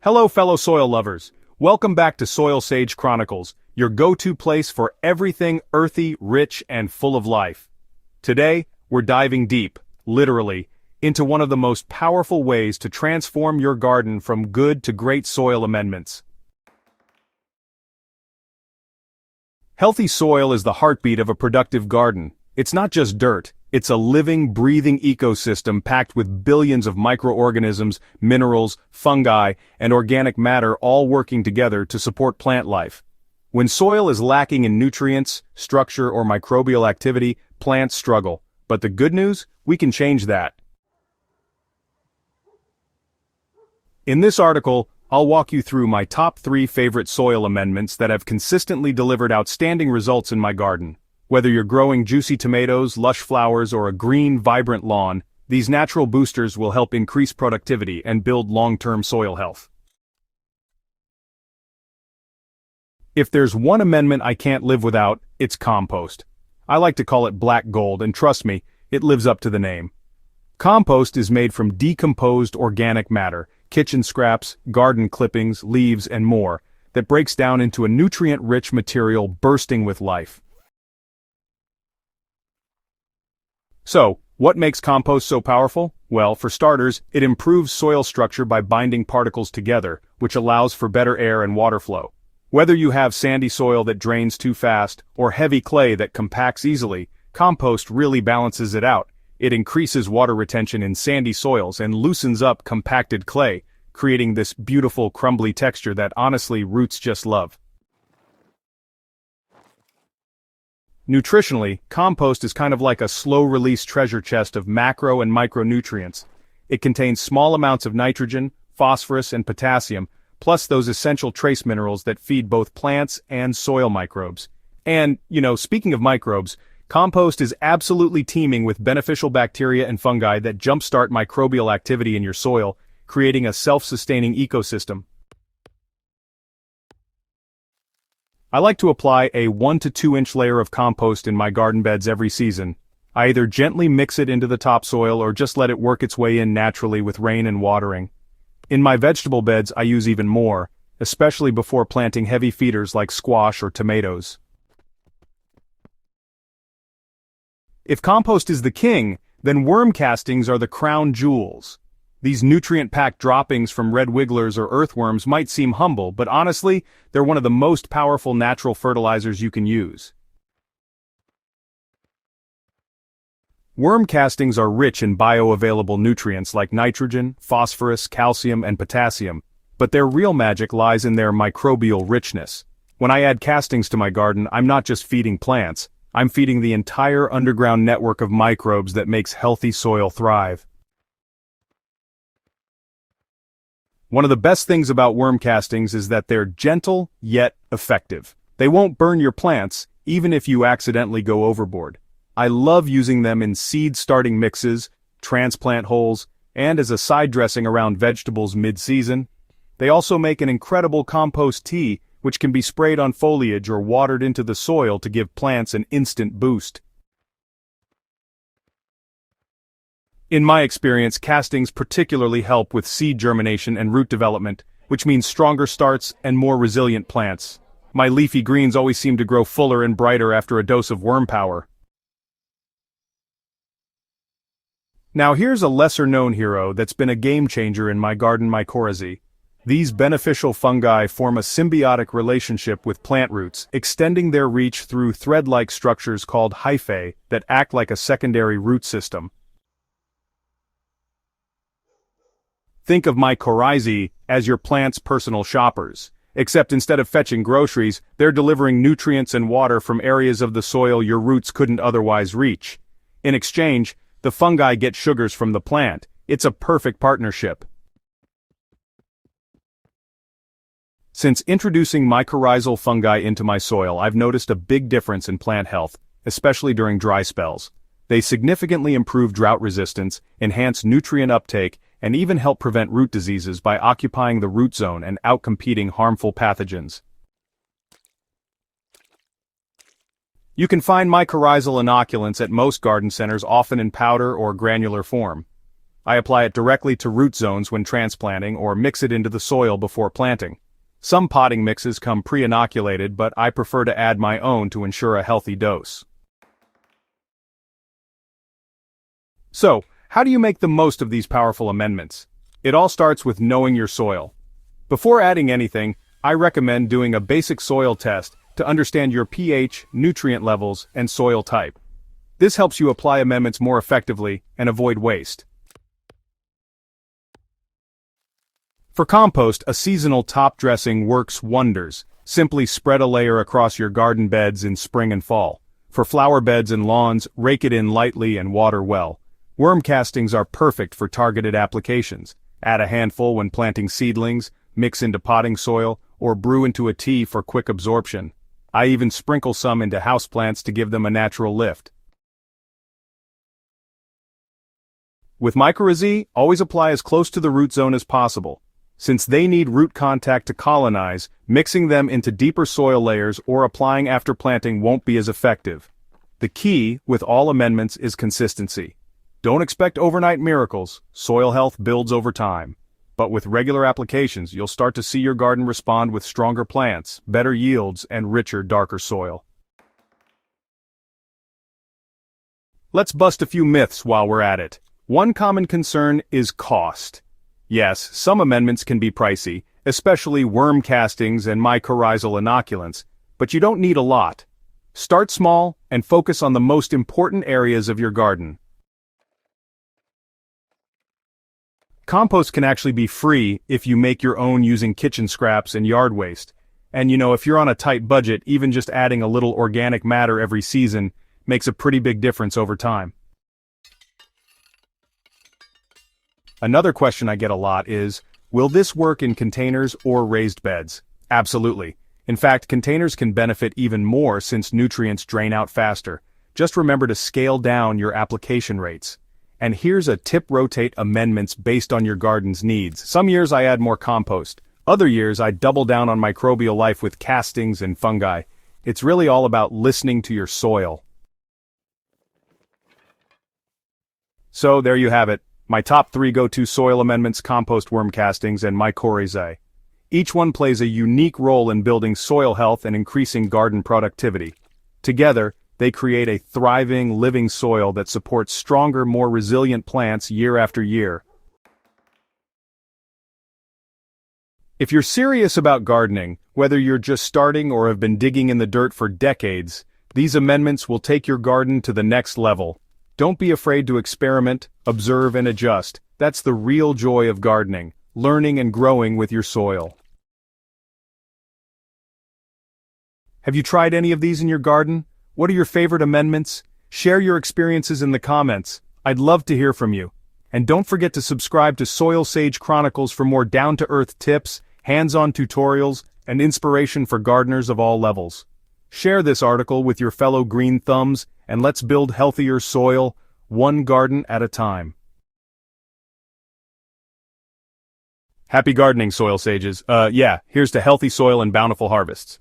Hello fellow soil lovers, welcome back to Soil Sage Chronicles, your go-to place for everything earthy, rich, and full of life. Today, we're diving deep, literally, into one of the most powerful ways to transform your garden from good to great soil amendments. Healthy soil is the heartbeat of a productive garden. It's not just dirt, it's a living, breathing ecosystem packed with billions of microorganisms, minerals, fungi, and organic matter all working together to support plant life. When soil is lacking in nutrients, structure, or microbial activity, plants struggle. But the good news? We can change that. In this article, I'll walk you through my top 3 favorite soil amendments that have consistently delivered outstanding results in my garden. Whether you're growing juicy tomatoes, lush flowers, or a green, vibrant lawn, these natural boosters will help increase productivity and build long-term soil health. If there's one amendment I can't live without, it's compost. I like to call it black gold, and trust me, it lives up to the name. Compost is made from decomposed organic matter, kitchen scraps, garden clippings, leaves, and more, that breaks down into a nutrient-rich material bursting with life. So, what makes compost so powerful? Well, for starters, it improves soil structure by binding particles together, which allows for better air and water flow. Whether you have sandy soil that drains too fast, or heavy clay that compacts easily, compost really balances it out. It increases water retention in sandy soils and loosens up compacted clay, creating this beautiful crumbly texture that honestly roots just love. Nutritionally, compost is kind of like a slow-release treasure chest of macro and micronutrients. It contains small amounts of nitrogen, phosphorus, and potassium, plus those essential trace minerals that feed both plants and soil microbes. And, speaking of microbes, compost is absolutely teeming with beneficial bacteria and fungi that jumpstart microbial activity in your soil, creating a self-sustaining ecosystem. I like to apply a 1 to 2 inch layer of compost in my garden beds every season. I either gently mix it into the topsoil or just let it work its way in naturally with rain and watering. In my vegetable beds I use even more, especially before planting heavy feeders like squash or tomatoes. If compost is the king, then worm castings are the crown jewels. These nutrient-packed droppings from red wigglers or earthworms might seem humble, but honestly, they're one of the most powerful natural fertilizers you can use. Worm castings are rich in bioavailable nutrients like nitrogen, phosphorus, calcium, and potassium, but their real magic lies in their microbial richness. When I add castings to my garden, I'm not just feeding plants, I'm feeding the entire underground network of microbes that makes healthy soil thrive. One of the best things about worm castings is that they're gentle, yet effective. They won't burn your plants, even if you accidentally go overboard. I love using them in seed-starting mixes, transplant holes, and as a side dressing around vegetables mid-season. They also make an incredible compost tea, which can be sprayed on foliage or watered into the soil to give plants an instant boost. In my experience, castings particularly help with seed germination and root development, which means stronger starts and more resilient plants. My leafy greens always seem to grow fuller and brighter after a dose of worm power. Now here's a lesser-known hero that's been a game-changer in my garden mycorrhizae. These beneficial fungi form a symbiotic relationship with plant roots, extending their reach through thread-like structures called hyphae that act like a secondary root system. Think of mycorrhizae as your plant's personal shoppers, except instead of fetching groceries, they're delivering nutrients and water from areas of the soil your roots couldn't otherwise reach. In exchange, the fungi get sugars from the plant. It's a perfect partnership. Since introducing mycorrhizal fungi into my soil, I've noticed a big difference in plant health, especially during dry spells. They significantly improve drought resistance, enhance nutrient uptake, and even help prevent root diseases by occupying the root zone and outcompeting harmful pathogens. You can find mycorrhizal inoculants at most garden centers, often in powder or granular form. I apply it directly to root zones when transplanting or mix it into the soil before planting. Some potting mixes come pre-inoculated, but I prefer to add my own to ensure a healthy dose. So, how do you make the most of these powerful amendments? It all starts with knowing your soil. Before adding anything, I recommend doing a basic soil test to understand your pH, nutrient levels, and soil type. This helps you apply amendments more effectively and avoid waste. For compost, a seasonal top dressing works wonders. Simply spread a layer across your garden beds in spring and fall. For flower beds and lawns, rake it in lightly and water well. Worm castings are perfect for targeted applications. Add a handful when planting seedlings, mix into potting soil, or brew into a tea for quick absorption. I even sprinkle some into houseplants to give them a natural lift. With mycorrhizae, always apply as close to the root zone as possible. Since they need root contact to colonize, mixing them into deeper soil layers or applying after planting won't be as effective. The key, with all amendments, is consistency. Don't expect overnight miracles. Soil health builds over time. But with regular applications, you'll start to see your garden respond with stronger plants, better yields, and richer, darker soil. Let's bust a few myths while we're at it. One common concern is cost. Yes, some amendments can be pricey, especially worm castings and mycorrhizal inoculants, but you don't need a lot. Start small and focus on the most important areas of your garden. Compost can actually be free if you make your own using kitchen scraps and yard waste. And if you're on a tight budget, even just adding a little organic matter every season makes a pretty big difference over time. Another question I get a lot is, will this work in containers or raised beds? Absolutely. In fact, containers can benefit even more since nutrients drain out faster. Just remember to scale down your application rates. And here's a tip: rotate amendments based on your garden's needs. Some years I add more compost. Other years I double down on microbial life with castings and fungi. It's really all about listening to your soil. So there you have it. My top 3 go-to soil amendments: compost, worm castings, and mycorrhizae. Each one plays a unique role in building soil health and increasing garden productivity. Together, they create a thriving, living soil that supports stronger, more resilient plants year after year. If you're serious about gardening, whether you're just starting or have been digging in the dirt for decades, these amendments will take your garden to the next level. Don't be afraid to experiment, observe, and adjust. That's the real joy of gardening, learning and growing with your soil. Have you tried any of these in your garden? What are your favorite amendments? Share your experiences in the comments. I'd love to hear from you. And don't forget to subscribe to Soil Sage Chronicles for more down-to-earth tips, hands-on tutorials, and inspiration for gardeners of all levels. Share this article with your fellow green thumbs, and let's build healthier soil, one garden at a time. Happy gardening, Soil Sages. Here's to healthy soil and bountiful harvests.